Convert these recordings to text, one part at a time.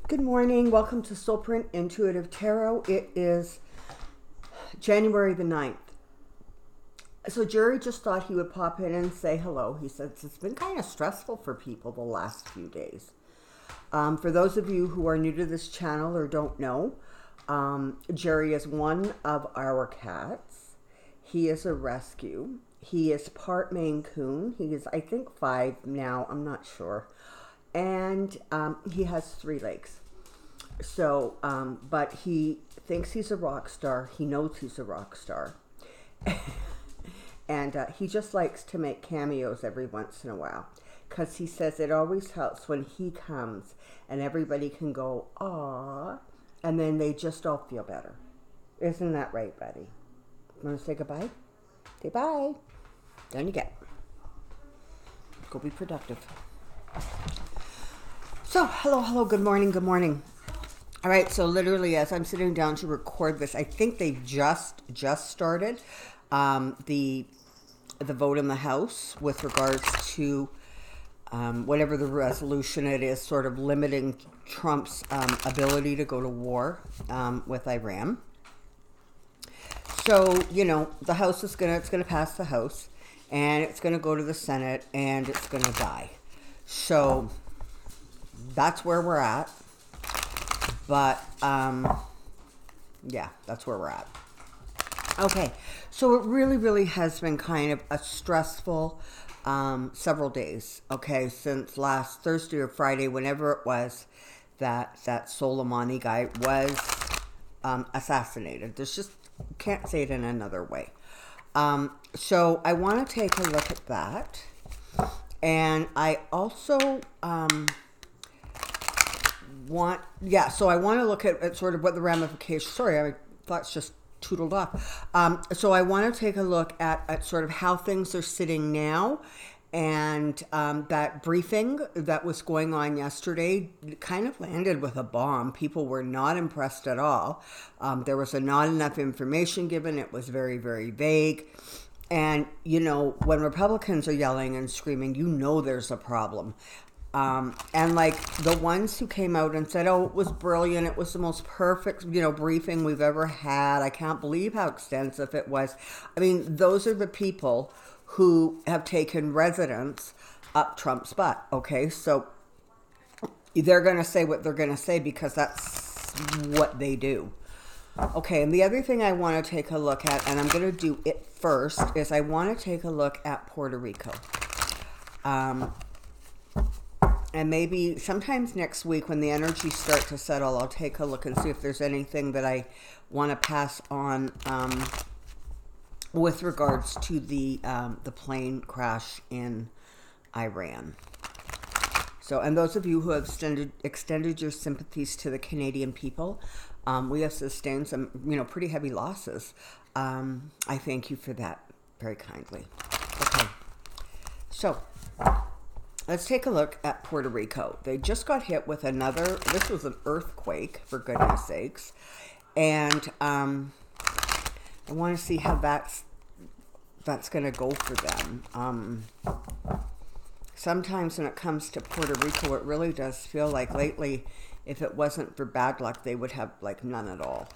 Good morning. Welcome to Soulprint Intuitive Tarot. It is January the 9th. So Jerri just thought he would pop in and say hello. He says it's been kind of stressful for people the last few days. For those of you who are new to this channel or don't know, Jerri is one of our cats. He is a rescue. He is part Maine Coon. He is, I think, 5 now. I'm not sure. And he has 3 legs. So, but he thinks he's a rock star. He knows he's a rock star. And he just likes to make cameos every once in a while. Because he says it always helps when he comes and everybody can go, "Aw," and then they just all feel better. Isn't that right, buddy? Want to say goodbye? Say bye. Down you get. Go be productive. So, hello, good morning. All right, so literally as I'm sitting down to record this, I think they just started the vote in the House with regards to whatever the resolution it is, sort of limiting Trump's ability to go to war with Iran. So, you know, the House is it's gonna pass the House, and it's gonna go to the Senate, and it's gonna die. So that's where we're at. But yeah, that's where we're at. Okay, so it really has been kind of a stressful several days, okay, since last Thursday or Friday, whenever it was that Soleimani guy was assassinated. There's just, can't say it in another way. So I want to take a look at that. And I also so I want to look at sort of what the ramifications, sorry, my thoughts just tootled off. So I want to take a look at sort of how things are sitting now, and that briefing that was going on yesterday kind of landed with a bomb. People were not impressed at all. There was not enough information given. It was very vague. And, you know, when Republicans are yelling and screaming, you know there's a problem. And like the ones who came out and said, "Oh, it was brilliant. It was the most perfect, you know, briefing we've ever had. I can't believe how extensive it was." I mean, those are the people who have taken residence up Trump's butt. Okay, so they're going to say what they're going to say because that's what they do. Okay, and the other thing I want to take a look at, and I'm going to do it first, is I want to take a look at Puerto Rico. And maybe sometimes next week when the energies start to settle, I'll take a look and see if there's anything that I want to pass on with regards to the plane crash in Iran. So, and those of you who have extended your sympathies to the Canadian people, we have sustained some, you know, pretty heavy losses. I thank you for that very kindly. Okay, so let's take a look at Puerto Rico. They just got hit with this was an earthquake, for goodness sakes. And I want to see how that's going to go for them. Sometimes when it comes to Puerto Rico, it really does feel like lately, if it wasn't for bad luck, they would have like none at all.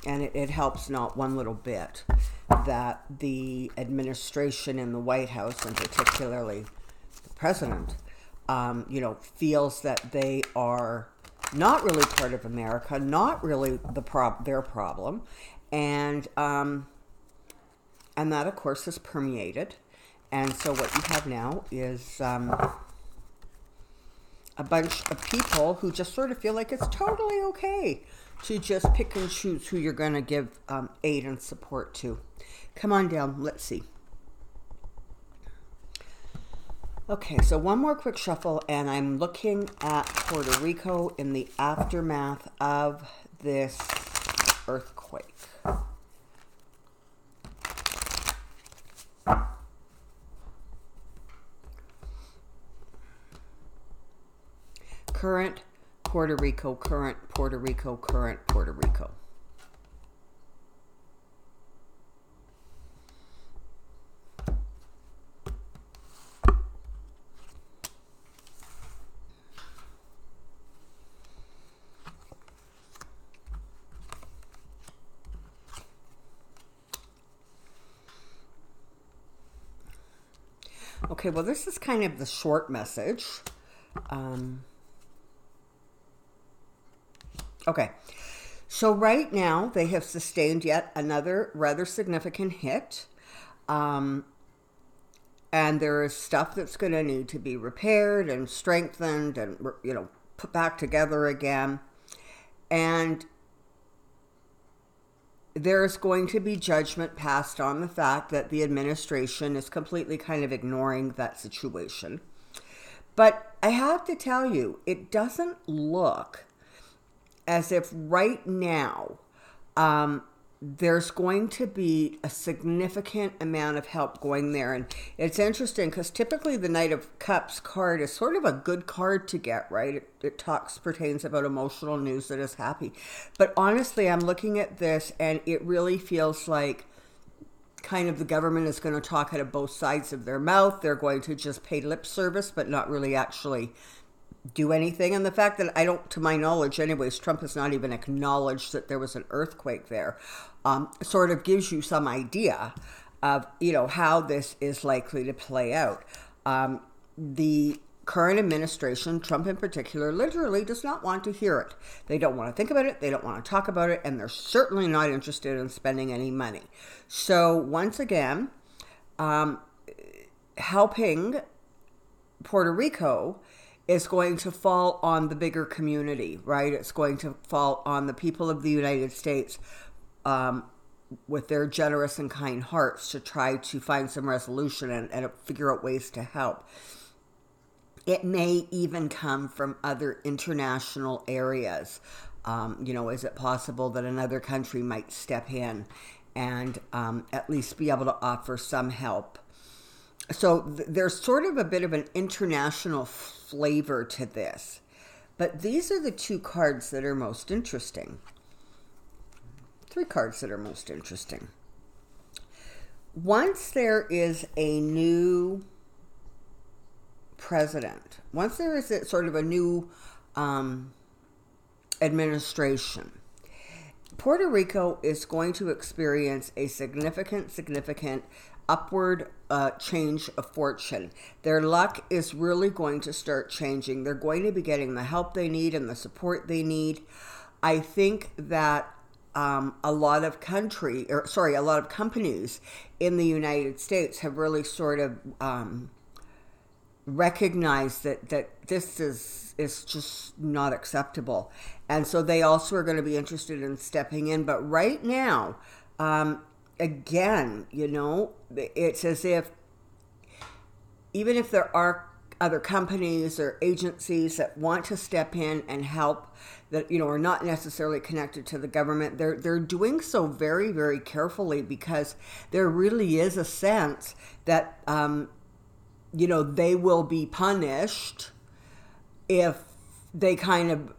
And it helps not one little bit that the administration in the White House, and particularly the president, you know, feels that they are not really part of America, not really their problem, and that of course is permeated. And so what you have now is a bunch of people who just sort of feel like it's totally okay to just pick and choose who you're going to give aid and support to. Come on down. Let's see. Okay, so one more quick shuffle, and I'm looking at Puerto Rico in the aftermath of this earthquake. Current Puerto Rico, current Puerto Rico, current Puerto Rico. Okay, well, this is kind of the short message. Okay, so right now they have sustained yet another rather significant hit. And there is stuff that's going to need to be repaired and strengthened and, put back together again. And there's going to be judgment passed on the fact that the administration is completely kind of ignoring that situation. But I have to tell you, it doesn't look as if right now there's going to be a significant amount of help going there. And it's interesting because typically the Knight of Cups card is sort of a good card to get, right? It pertains about emotional news that is happy. But honestly, I'm looking at this and it really feels like kind of the government is going to talk out of both sides of their mouth. They're going to just pay lip service, but not really actually do anything. And the fact that to my knowledge anyways, Trump has not even acknowledged that there was an earthquake there, sort of gives you some idea of, how this is likely to play out. The current administration, Trump in particular, literally does not want to hear it. They don't want to think about it. They don't want to talk about it. And they're certainly not interested in spending any money. So once again, helping Puerto Rico is going to fall on the bigger community, right? It's going to fall on the people of the United States with their generous and kind hearts to try to find some resolution and figure out ways to help. It may even come from other international areas. Is it possible that another country might step in and at least be able to offer some help? So there's sort of a bit of an international flavor to this. But these are the two cards that are most interesting. Three cards that are most interesting. Once there is a new president, once there is sort of a new administration, Puerto Rico is going to experience a significant upward change of fortune. Their luck is really going to start changing. They're going to be getting the help they need and the support they need. I think that a lot of companies in the United States have really sort of recognized that this is just not acceptable. And so they also are going to be interested in stepping in. But right now, again, it's as if even if there are other companies or agencies that want to step in and help that, are not necessarily connected to the government, they're doing so very, very carefully because there really is a sense that, they will be punished if they kind of,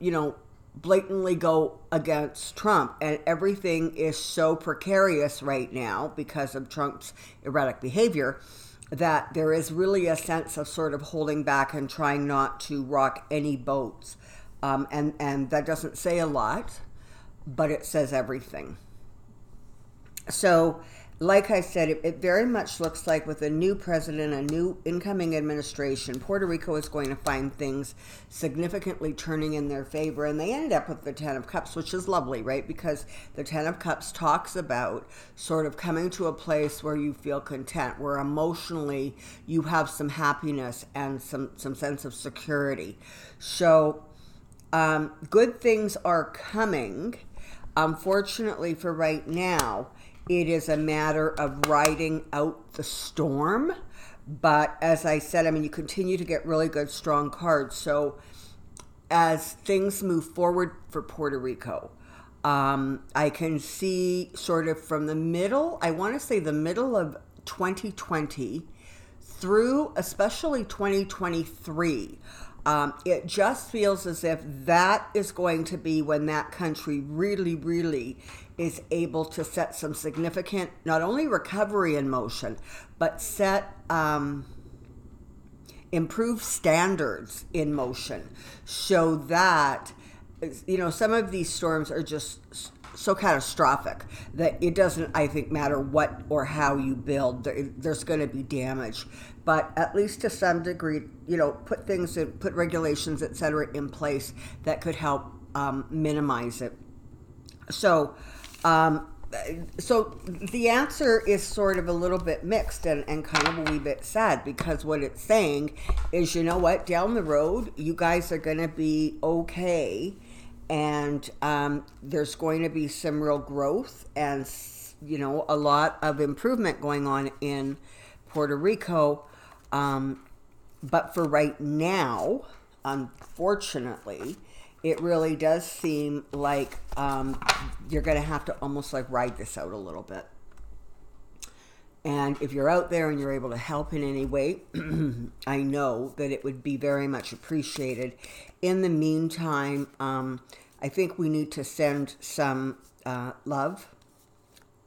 blatantly go against Trump. And everything is so precarious right now because of Trump's erratic behavior that there is really a sense of sort of holding back and trying not to rock any boats. And that doesn't say a lot, but it says everything. So, like I said, it very much looks like with a new president, a new incoming administration, Puerto Rico is going to find things significantly turning in their favor. And they end up with the Ten of Cups, which is lovely, right? Because the Ten of Cups talks about sort of coming to a place where you feel content, where emotionally you have some happiness and some sense of security. So good things are coming. Unfortunately for right now, it is a matter of riding out the storm. But as I said, you continue to get really good, strong cards. So as things move forward for Puerto Rico, I can see sort of from the middle, I want to say the middle of 2020 through especially 2023, it just feels as if that is going to be when that country really, really is able to set some significant, not only recovery in motion, but set improved standards in motion so that, some of these storms are just so catastrophic that it doesn't, I think, matter what or how you build. There's going to be damage, but at least to some degree, put things in, put regulations, etc., in place that could help minimize it. So, so the answer is sort of a little bit mixed and kind of a wee bit sad, because what it's saying is, you know what, down the road, you guys are going to be okay, and there's going to be some real growth and, a lot of improvement going on in Puerto Rico. But for right now, unfortunately, it really does seem like you're going to have to almost like ride this out a little bit. And if you're out there and you're able to help in any way, I know that it would be very much appreciated. In the meantime, I think we need to send some love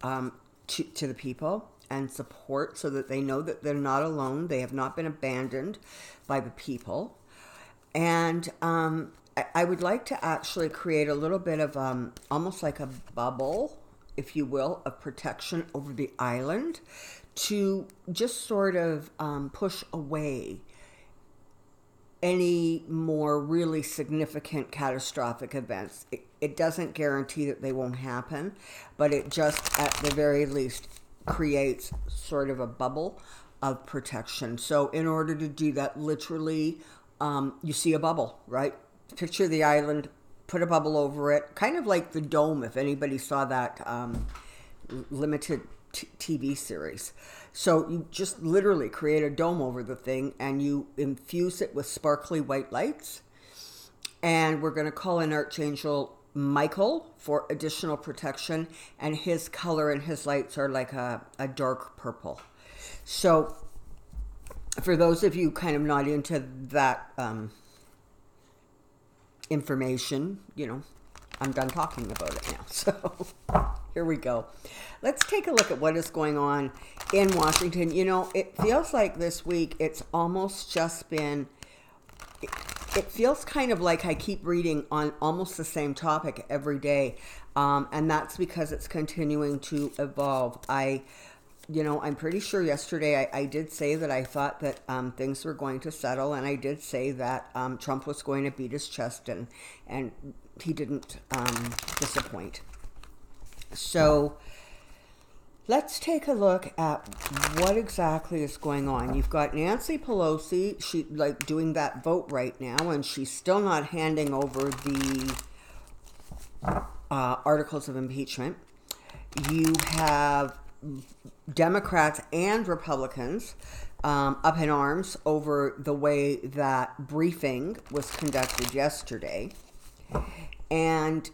to the people and support, so that they know that they're not alone. They have not been abandoned by the people. And I would like to actually create a little bit of almost like a bubble, if you will, of protection over the island, to just sort of push away any more really significant catastrophic events. It doesn't guarantee that they won't happen, but it just, at the very least, creates sort of a bubble of protection. So in order to do that, literally, you see a bubble, right? Picture the island, put a bubble over it, kind of like the Dome, if anybody saw that limited TV series. So you just literally create a dome over the thing, and you infuse it with sparkly white lights. And we're going to call in Archangel Michael for additional protection, and his color and his lights are like a dark purple. So for those of you kind of not into that information, I'm done talking about it now. So here we go. Let's take a look at what is going on in Washington. It feels like this week it's almost just been, it feels kind of like I keep reading on almost the same topic every day. And that's because it's continuing to evolve. I'm pretty sure yesterday I did say that I thought that things were going to settle, and I did say that Trump was going to beat his chest, and he didn't disappoint. So let's take a look at what exactly is going on. You've got Nancy Pelosi, she doing that vote right now, and she's still not handing over the articles of impeachment. You have Democrats and Republicans up in arms over the way that briefing was conducted yesterday. And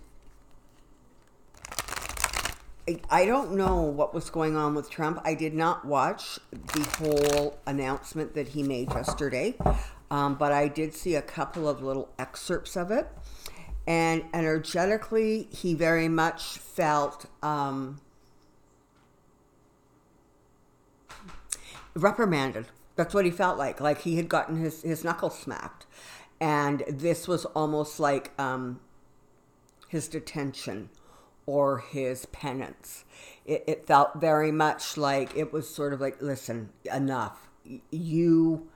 I don't know what was going on with Trump. I did not watch the whole announcement that he made yesterday, but I did see a couple of little excerpts of it. And energetically, he very much felt reprimanded. That's what he felt like he had gotten his knuckles smacked. And this was almost like his detention or his penance. It felt very much like it was sort of like, listen, enough. You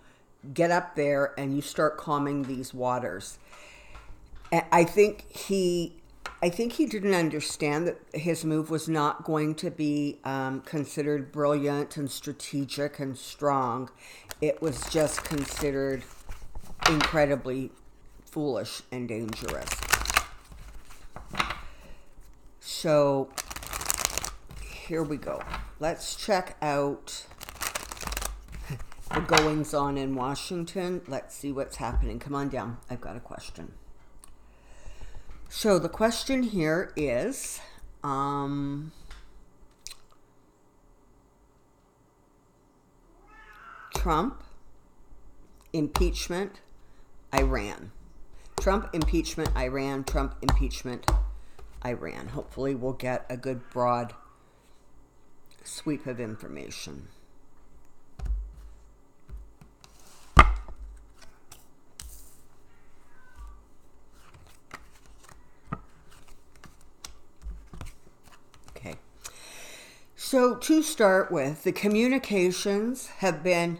get up there and you start calming these waters. And I think he didn't understand that his move was not going to be considered brilliant and strategic and strong. It was just considered incredibly foolish and dangerous. So here we go. Let's check out the goings on in Washington. Let's see what's happening. Come on down. I've got a question. So the question here is, Trump, impeachment, Iran. Trump, impeachment, Iran. Trump, impeachment, Iran. Hopefully we'll get a good broad sweep of information. So to start with, the communications have been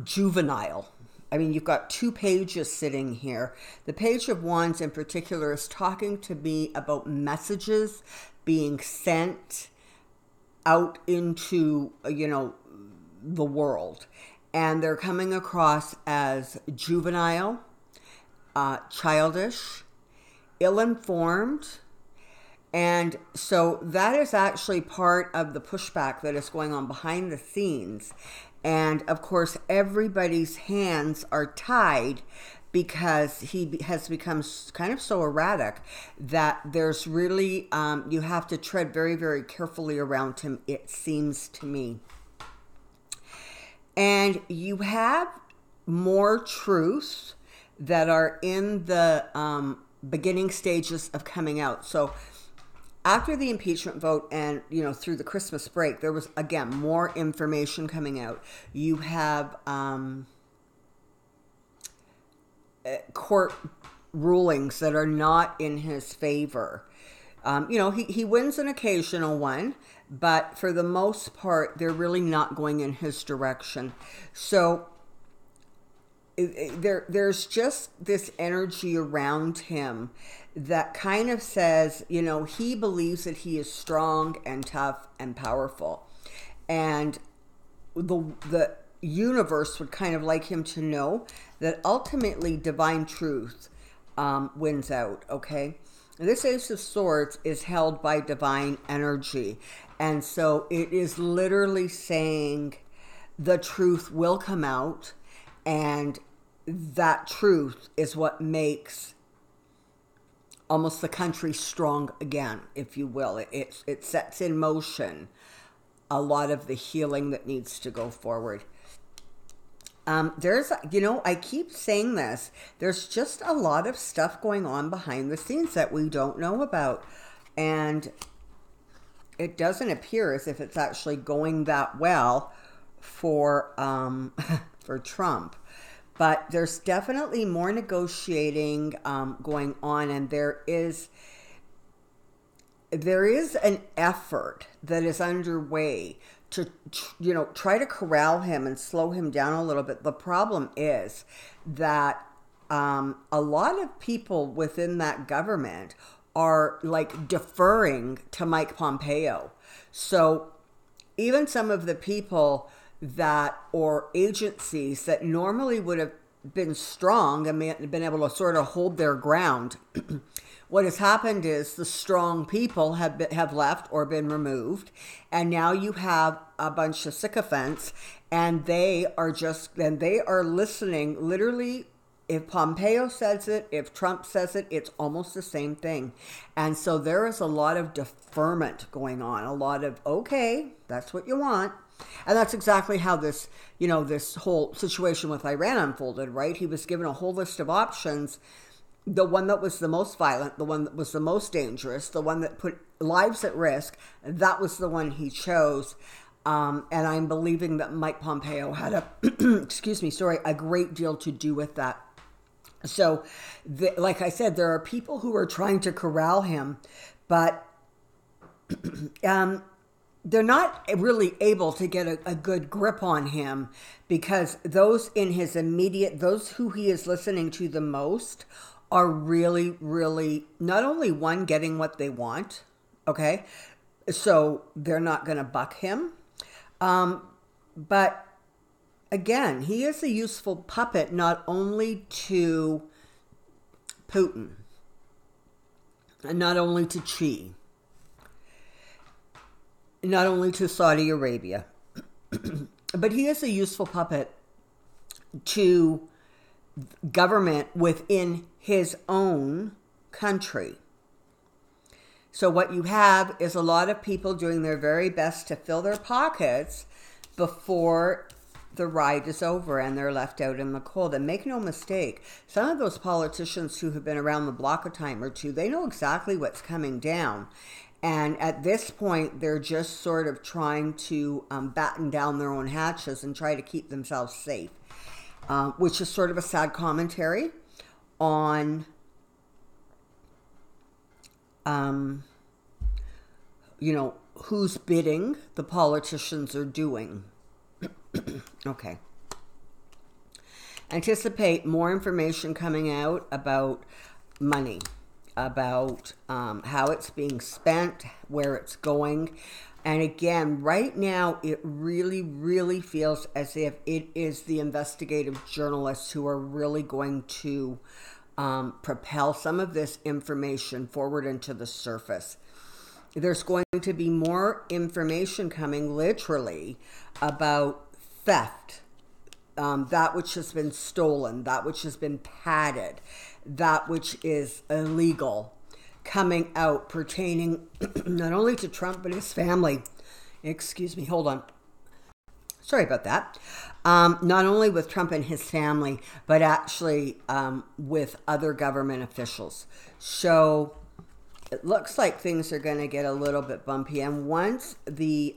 juvenile. I mean, you've got 2 pages sitting here. The Page of Wands in particular is talking to me about messages being sent out into, the world. And they're coming across as juvenile, childish, ill-informed. And so that is actually part of the pushback that is going on behind the scenes. And of course, everybody's hands are tied because he has become kind of so erratic that there's really, you have to tread very, very carefully around him, it seems to me. And you have more truths that are in the beginning stages of coming out. So after the impeachment vote and, through the Christmas break, there was, again, more information coming out. You have court rulings that are not in his favor. He wins an occasional one, but for the most part, they're really not going in his direction. So there's just this energy around him that kind of says, he believes that he is strong and tough and powerful. And the universe would kind of like him to know that ultimately divine truth wins out, okay? And this Ace of Swords is held by divine energy. And so it is literally saying the truth will come out, and that truth is what makes almost the country strong again, if you will. It sets in motion a lot of the healing that needs to go forward. I keep saying this, there's just a lot of stuff going on behind the scenes that we don't know about. And it doesn't appear as if it's actually going that well for Trump. But there's definitely more negotiating going on, and there is an effort that is underway to, try to corral him and slow him down a little bit. The problem is that a lot of people within that government are like deferring to Mike Pompeo. So even some of the people or agencies that normally would have been strong and been able to sort of hold their ground, what has happened is the strong people have left or been removed, and now you have a bunch of sycophants, and they are listening. Literally, if Pompeo says it, if Trump says it, it's almost the same thing. And so there is a lot of deferment going on, a lot of, okay, that's what you want. And that's exactly how this whole situation with Iran unfolded, right? He was given a whole list of options. The one that was the most violent, the one that was the most dangerous, the one that put lives at risk, that was the one he chose. And I'm believing that Mike Pompeo had a great deal to do with that. So, like I said, there are people who are trying to corral him, but they're not really able to get a good grip on him, because those in his immediate, those who he is listening to the most are really, really not only getting what they want, okay? So they're not going to buck him. But again, he is a useful puppet not only to Putin and not only to Xi, not only to Saudi Arabia, but he is a useful puppet to government within his own country. So what you have is a lot of people doing their very best to fill their pockets before the ride is over and they're left out in the cold. And make no mistake, some of those politicians who have been around the block a time or two, they know exactly what's coming down. And at this point, they're just sort of trying to batten down their own hatches and try to keep themselves safe, which is sort of a sad commentary on, whose bidding the politicians are doing. Okay. Anticipate more information coming out about money, about how it's being spent, where it's going. And again, right now, it really, really feels as if it is the investigative journalists who are really going to propel some of this information forward into the surface. There's going to be more information coming literally about theft, that which has been stolen, that which has been padded, that which is illegal, coming out pertaining not only to Trump but his family. Excuse me, hold on. Sorry about that. Not only with Trump and his family, but actually with other government officials. So it looks like things are going to get a little bit bumpy. And once the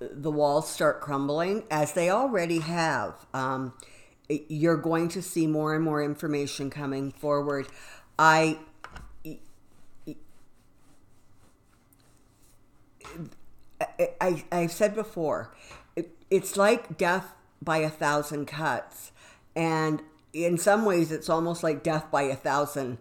walls start crumbling, as they already have, you're going to see more and more information coming forward. I've said before, it's like death by 1,000 cuts. And in some ways, it's almost like death by 1,000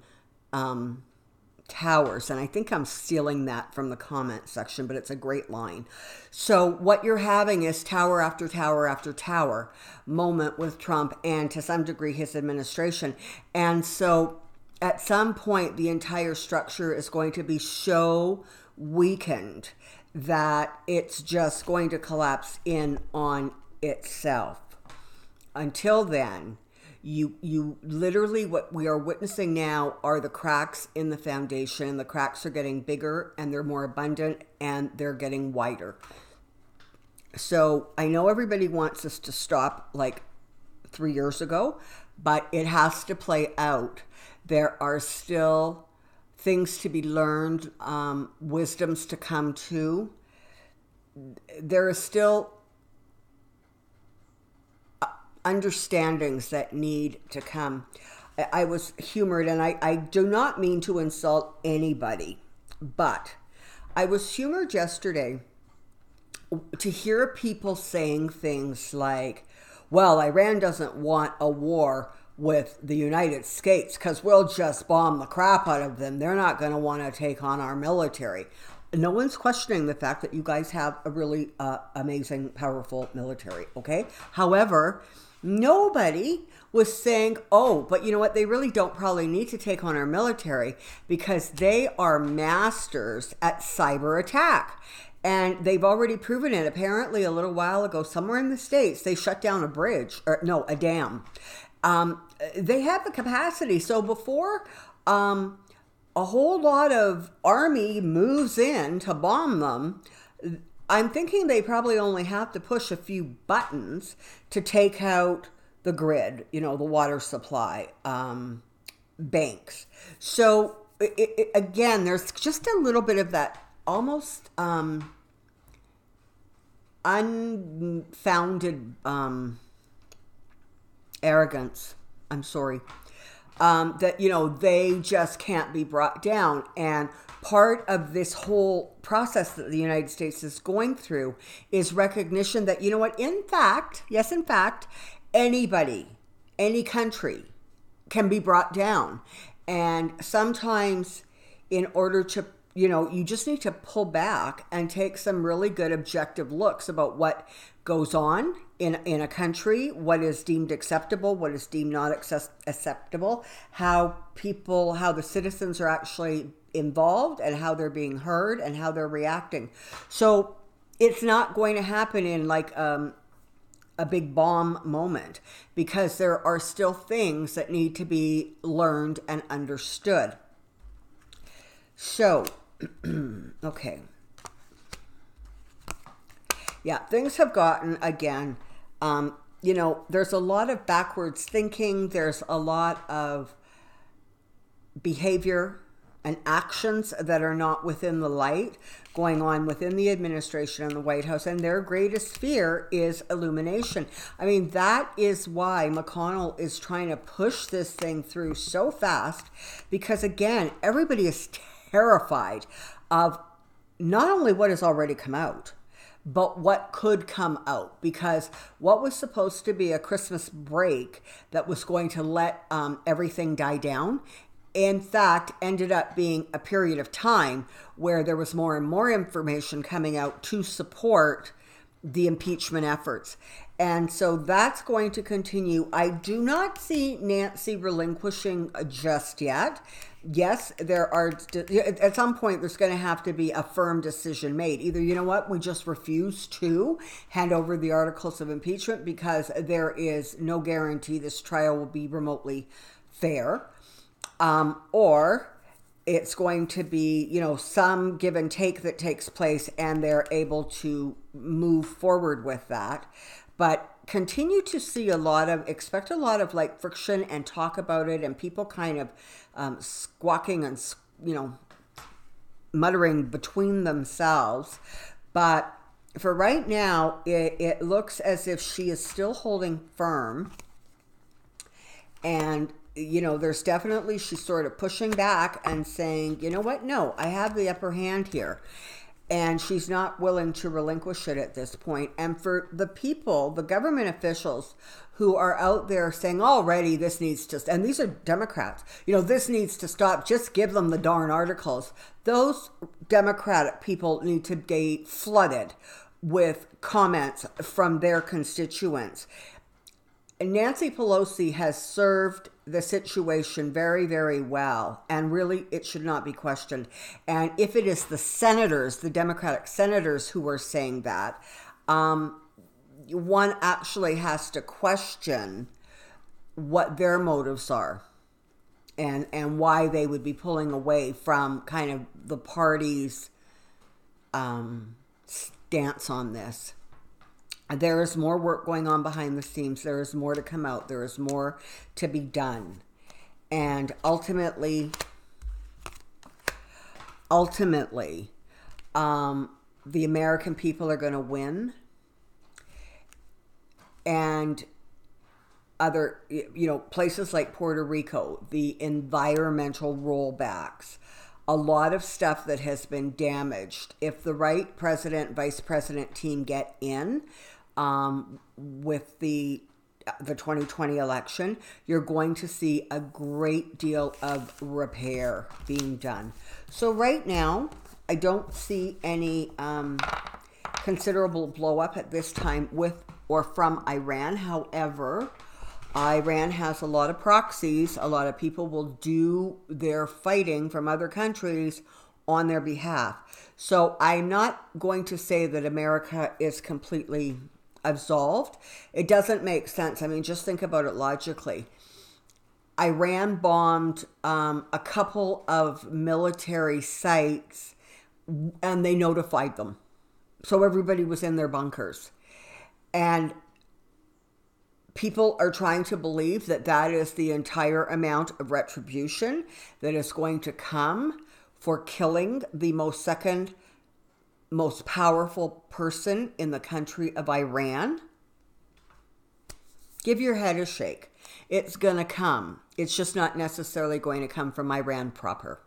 towers. And I think I'm stealing that from the comment section, but it's a great line. So what you're having is tower after tower after tower moment with Trump and to some degree his administration. And so at some point, the entire structure is going to be so weakened that it's just going to collapse in on itself. Until then, you literally, what we are witnessing now are the cracks in the foundation. The cracks are getting bigger and they're more abundant and they're getting wider. So I know everybody wants us to stop like 3 years ago, but it has to play out. There are still things to be learned, wisdoms to come to. There are still understandings that need to come. I was humored, and I do not mean to insult anybody, but I was humored yesterday to hear people saying things like, well, Iran doesn't want a war with the United States because we'll just bomb the crap out of them. They're not going to want to take on our military. No one's questioning the fact that you guys have a really amazing, powerful military, okay? However, nobody was saying, oh, but you know what? They really don't probably need to take on our military because they are masters at cyber attack. And they've already proven it. Apparently, a little while ago, somewhere in the States, they shut down a bridge, or no, a dam. They have the capacity. So before a whole lot of army moves in to bomb them, I'm thinking they probably only have to push a few buttons to take out the grid, you know, the water supply, banks. So again, there's just a little bit of that almost unfounded arrogance. I'm sorry. That, you know, they just can't be brought down. And part of this whole process that the United States is going through is recognition that, you know what, in fact, yes, in fact, anybody, any country can be brought down. And sometimes in order to, you know, you just need to pull back and take some really good objective looks about what goes on in a country, what is deemed acceptable, what is deemed not acceptable, how the citizens are actually involved and how they're being heard and how they're reacting. So it's not going to happen in like a big bomb moment because there are still things that need to be learned and understood. So, okay. Yeah, things have gotten, again, you know, there's a lot of backwards thinking. There's a lot of behavior and actions that are not within the light going on within the administration and the White House. And their greatest fear is illumination. I mean, that is why McConnell is trying to push this thing through so fast because, again, everybody is terrified of not only what has already come out, but what could come out, because what was supposed to be a Christmas break that was going to let everything die down, in fact, ended up being a period of time where there was more and more information coming out to support the impeachment efforts. And so that's going to continue. I do not see Nancy relinquishing just yet. Yes, there are, at some point, there's going to have to be a firm decision made. Either, you know what, we just refuse to hand over the articles of impeachment because there is no guarantee this trial will be remotely fair. Or it's going to be, you know, some give and take that takes place and they're able to move forward with that. But continue to see expect a lot of like friction and talk about it, and people kind of squawking and, you know, muttering between themselves. But for right now, it looks as if she is still holding firm. And, you know, there's definitely, she's sort of pushing back and saying, you know what, no, I have the upper hand here. And she's not willing to relinquish it at this point. And for the people, the government officials who are out there saying already this needs to, and these are Democrats, you know, this needs to stop, just give them the darn articles. Those Democratic people need to be flooded with comments from their constituents. Nancy Pelosi has served the situation very, very well, and really it should not be questioned. And if it is the senators, the Democratic senators who are saying that, one actually has to question what their motives are and why they would be pulling away from kind of the party's stance on this. There is more work going on behind the scenes. There is more to come out. There is more to be done. And ultimately, the American people are going to win. And other, you know, places like Puerto Rico, the environmental rollbacks, a lot of stuff that has been damaged. If the right president, vice president team get in, with the 2020 election, you're going to see a great deal of repair being done. So right now, I don't see any considerable blow up at this time with or from Iran. However, Iran has a lot of proxies. A lot of people will do their fighting from other countries on their behalf. So I'm not going to say that America is completely absolved. It doesn't make sense. I mean, just think about it logically. Iran bombed a couple of military sites and they notified them. So everybody was in their bunkers. And people are trying to believe that that is the entire amount of retribution that is going to come for killing the second most powerful person in the country of Iran. Give your head a shake. It's going to come. It's just not necessarily going to come from Iran proper.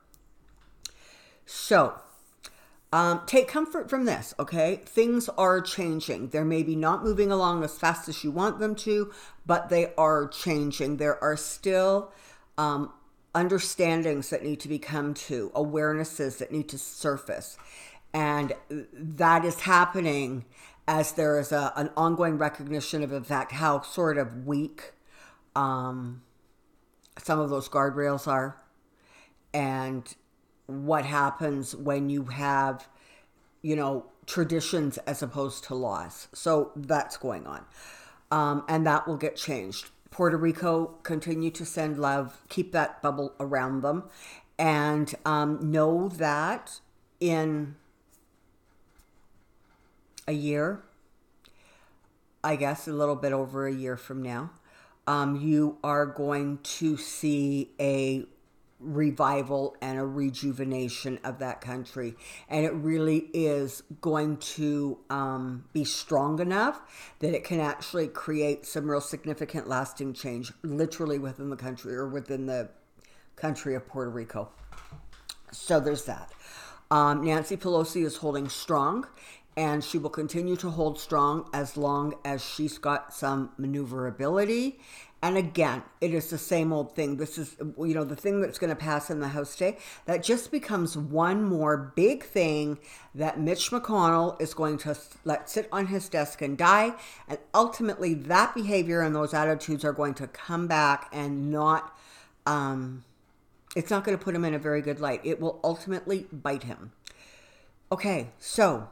So, take comfort from this, okay? Things are changing. They're maybe not moving along as fast as you want them to, but they are changing. There are still understandings that need to be come to, awarenesses that need to surface. And that is happening as there is an ongoing recognition of, in fact, how sort of weak some of those guardrails are, and what happens when you have, you know, traditions as opposed to laws. So that's going on. And that will get changed. Puerto Rico, continue to send love, keep that bubble around them, and know that in a year, I guess a little bit over a year from now, you are going to see a revival and a rejuvenation of that country. And it really is going to be strong enough that it can actually create some real significant lasting change, literally within the country or within the country of Puerto Rico. So there's that. Nancy Pelosi is holding strong, and she will continue to hold strong as long as she's got some maneuverability. And again, it is the same old thing. This is, the thing that's going to pass in the House today. That just becomes one more big thing that Mitch McConnell is going to let sit on his desk and die. And ultimately, that behavior and those attitudes are going to come back and not, it's not going to put him in a very good light. It will ultimately bite him. Okay, so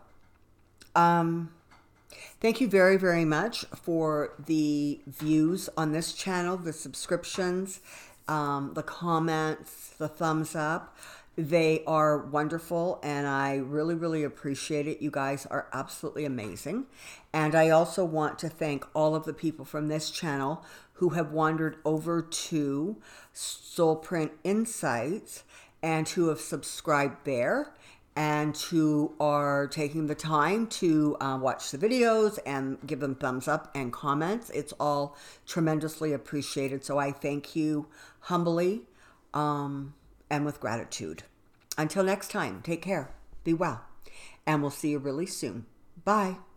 thank you very, very much for the views on this channel, the subscriptions, the comments, the thumbs up. They are wonderful, and I really, really appreciate it. You guys are absolutely amazing. And I also want to thank all of the people from this channel who have wandered over to Soulprint Insights and who have subscribed there, and who are taking the time to watch the videos and give them thumbs up and comments. It's all tremendously appreciated. So I thank you humbly and with gratitude. Until next time, take care, be well, and we'll see you really soon. Bye.